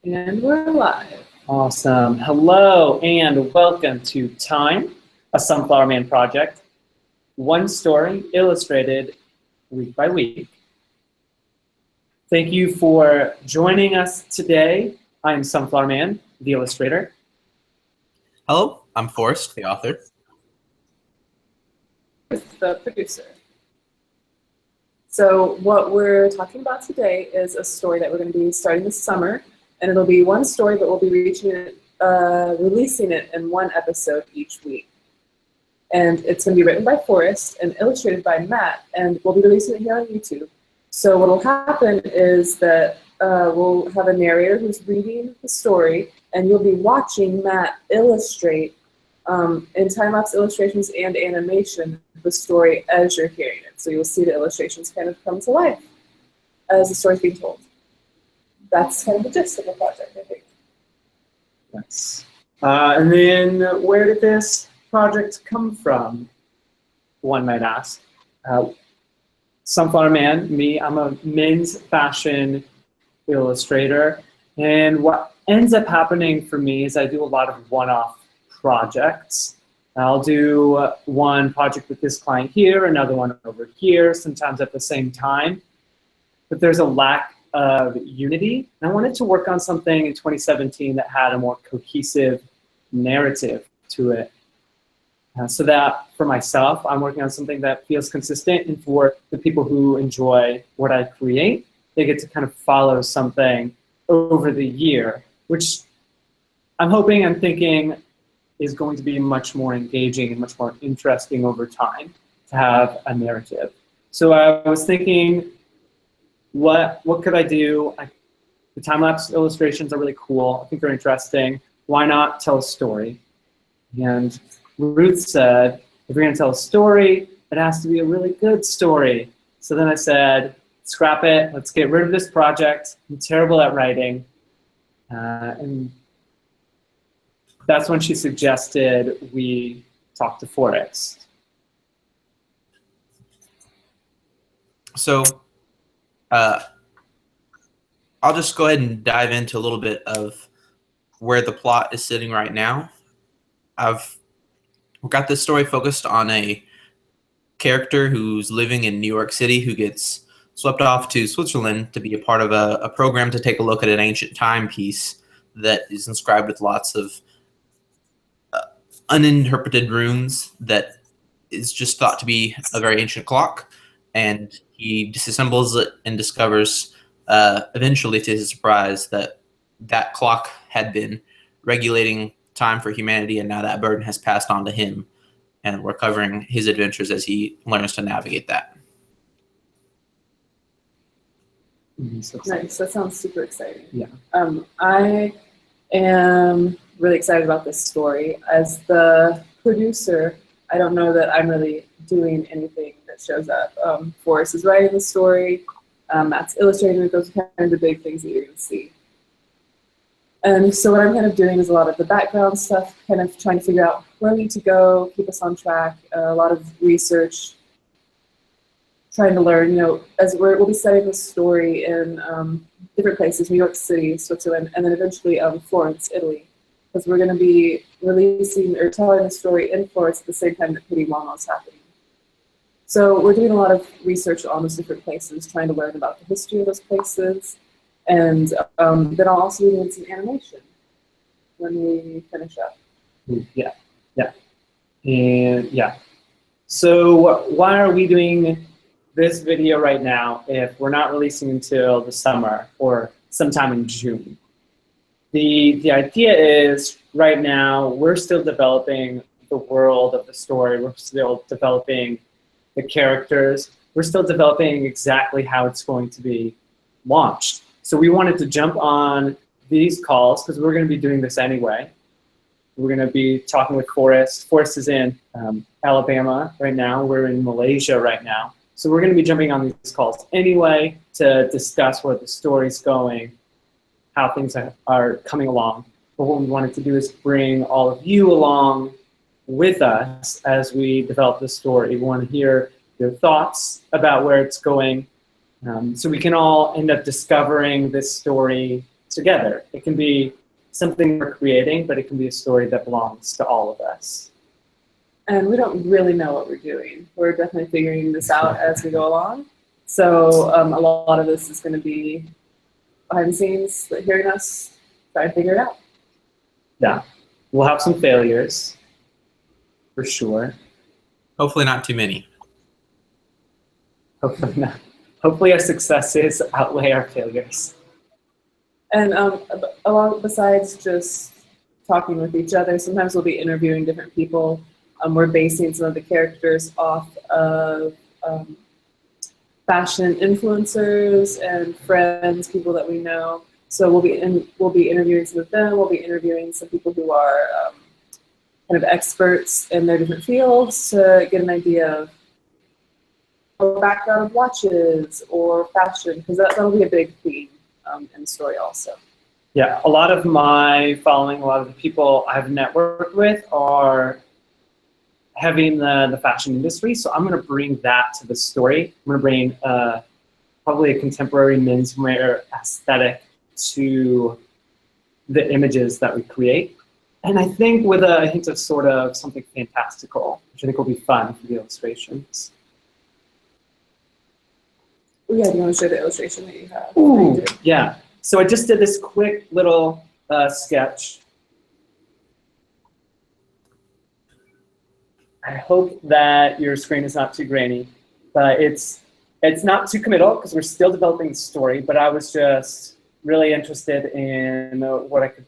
And we're live. Awesome. Hello and welcome to Time, a Sunflowerman Project. One story illustrated week by week. Thank you for joining us today. I'm Sunflowerman, the illustrator. Hello, I'm Forrest, the author. The producer. So what we're talking about today is a story that we're going to be starting this summer, and it'll be one story, but we'll be releasing it in one episode each week. And it's going to be written by Forrest and illustrated by Matt, and we'll be releasing it here on YouTube. So what will happen is that we'll have a narrator who's reading the story, and you'll be watching Matt illustrate in time-lapse illustrations and animation the story as you're hearing it. So you'll see the illustrations kind of come to life as the story's being told. That's kind of the gist of the project, I think. Yes. And then where did this project come from, one might ask? Sunflowerman, me, I'm a men's fashion illustrator. And what ends up happening for me is I do a lot of one-off projects. I'll do one project with this client here, another one over here, sometimes at the same time. But there's a lack of unity. And I wanted to work on something in 2017 that had a more cohesive narrative to it. So that for myself, I'm working on something that feels consistent, and for the people who enjoy what I create, they get to kind of follow something over the year, which I'm hoping and thinking is going to be much more engaging and much more interesting over time to have a narrative. So I was thinking, what could I do? The time-lapse illustrations are really cool. I think they're interesting. Why not tell a story? And Ruth said, if you're gonna tell a story, it has to be a really good story. So then I said, scrap it, let's get rid of this project. I'm terrible at writing. And that's when she suggested we talk to Forrest. So I'll just go ahead and dive into a little bit of where the plot is sitting right now. I've got this story focused on a character who's living in New York City who gets swept off to Switzerland to be a part of a program to take a look at an ancient timepiece that is inscribed with lots of uninterpreted runes that is just thought to be a very ancient clock. And he disassembles it and discovers, eventually to his surprise, that that clock had been regulating time for humanity, and now that burden has passed on to him. And we're covering his adventures as he learns to navigate that. Nice, that sounds super exciting. Yeah. I am really excited about this story. As the producer, I don't know that I'm really doing anything that shows up. Forrest is writing the story, Matt's illustrating it. Those are kind of the big things that you're going to see. And so what I'm kind of doing is a lot of the background stuff, kind of trying to figure out where we need to go, keep us on track, a lot of research, trying to learn, as we'll be studying this story in different places, New York City, Switzerland, and then eventually Florence, Italy, because we're going to be releasing or telling the story in Florence at the same time that Pity Wano is happening. So we're doing a lot of research on those different places, trying to learn about the history of those places, and then I'll also be doing some animation when we finish up. Yeah. And yeah. So why are we doing this video right now if we're not releasing until the summer or sometime in June? The idea is right now we're still developing the world of the story. We're still developing the characters. We're still developing exactly how it's going to be launched. So we wanted to jump on these calls because we're going to be doing this anyway. We're going to be talking with Forrest. Forrest is in Alabama right now. We're in Malaysia right now. So we're going to be jumping on these calls anyway to discuss where the story's going, how things are coming along. But what we wanted to do is bring all of you along with us as we develop the story. We want to hear your thoughts about where it's going, so we can all end up discovering this story together. It can be something we're creating, but it can be a story that belongs to all of us. And we don't really know what we're doing. We're definitely figuring this out as we go along. So a lot of this is going to be behind the scenes, hearing us try to figure it out. Yeah, we'll have some failures, for sure. Hopefully not too many. Hopefully not. Hopefully our successes outweigh our failures. And along besides just talking with each other, sometimes we'll be interviewing different people. We're basing some of the characters off of fashion influencers and friends, people that we know. So we'll be interviewing some of them. We'll be interviewing some people who are kind of experts in their different fields to get an idea of background of watches or fashion, because that'll be a big theme in the story also. Yeah, a lot of my following, a lot of the people I've networked with are heavy in the fashion industry, so I'm going to bring that to the story. I'm going to bring probably a contemporary menswear aesthetic to the images that we create. And I think with a hint of sort of something fantastical, which I think will be fun for the illustrations. Oh, yeah, do you want to show the illustration that you have? Ooh, yeah. So I just did this quick little sketch. I hope that your screen is not too grainy, but it's not too committal because we're still developing the story, but I was just really interested in what I could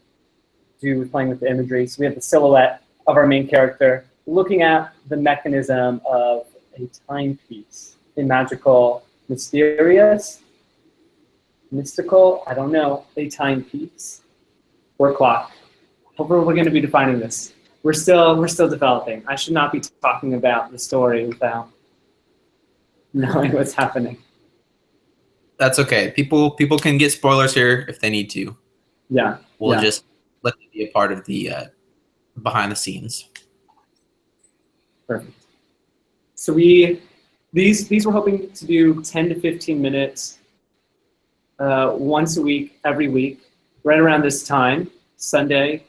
do with playing with the imagery. So we have the silhouette of our main character looking at the mechanism of a timepiece, a magical, mysterious, mystical, I don't know, a timepiece or clock. Hopefully we're going to be defining this. We're still developing. I should not be talking about the story without knowing what's happening. That's okay. People can get spoilers here if they need to. Yeah. We'll just let them be a part of the behind the scenes. Perfect. So these we're hoping to do 10 to 15 minutes once a week, every week, right around this time, Sunday,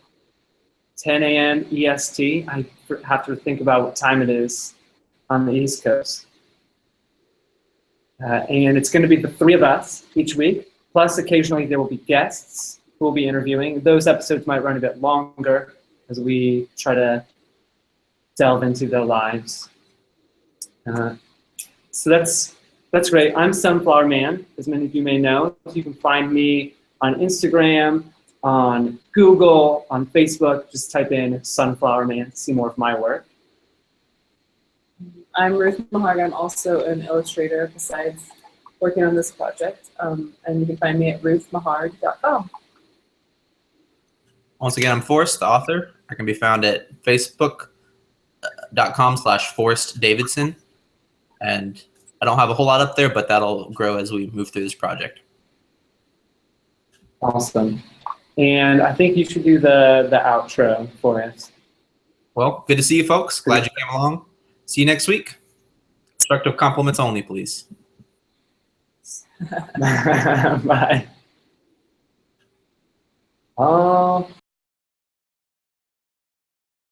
10 a.m. EST. I have to think about what time it is on the East Coast. And it's going to be the three of us each week, plus occasionally there will be guests who will be interviewing. Those episodes might run a bit longer as we try to delve into their lives. So that's great. I'm Sunflowerman, as many of you may know. You can find me on Instagram, on Google, on Facebook. Just type in Sunflowerman to see more of my work. I'm Ruth. I'm also an illustrator besides working on this project. And you can find me at ruthmahard.com. Once again, I'm Forrest, the author. I can be found at facebook.com/Forrest Davidson. And I don't have a whole lot up there, but that'll grow as we move through this project. Awesome. And I think you should do the outro for us. Well, good to see you folks. Glad you came along. See you next week. Constructive compliments only, please. Bye.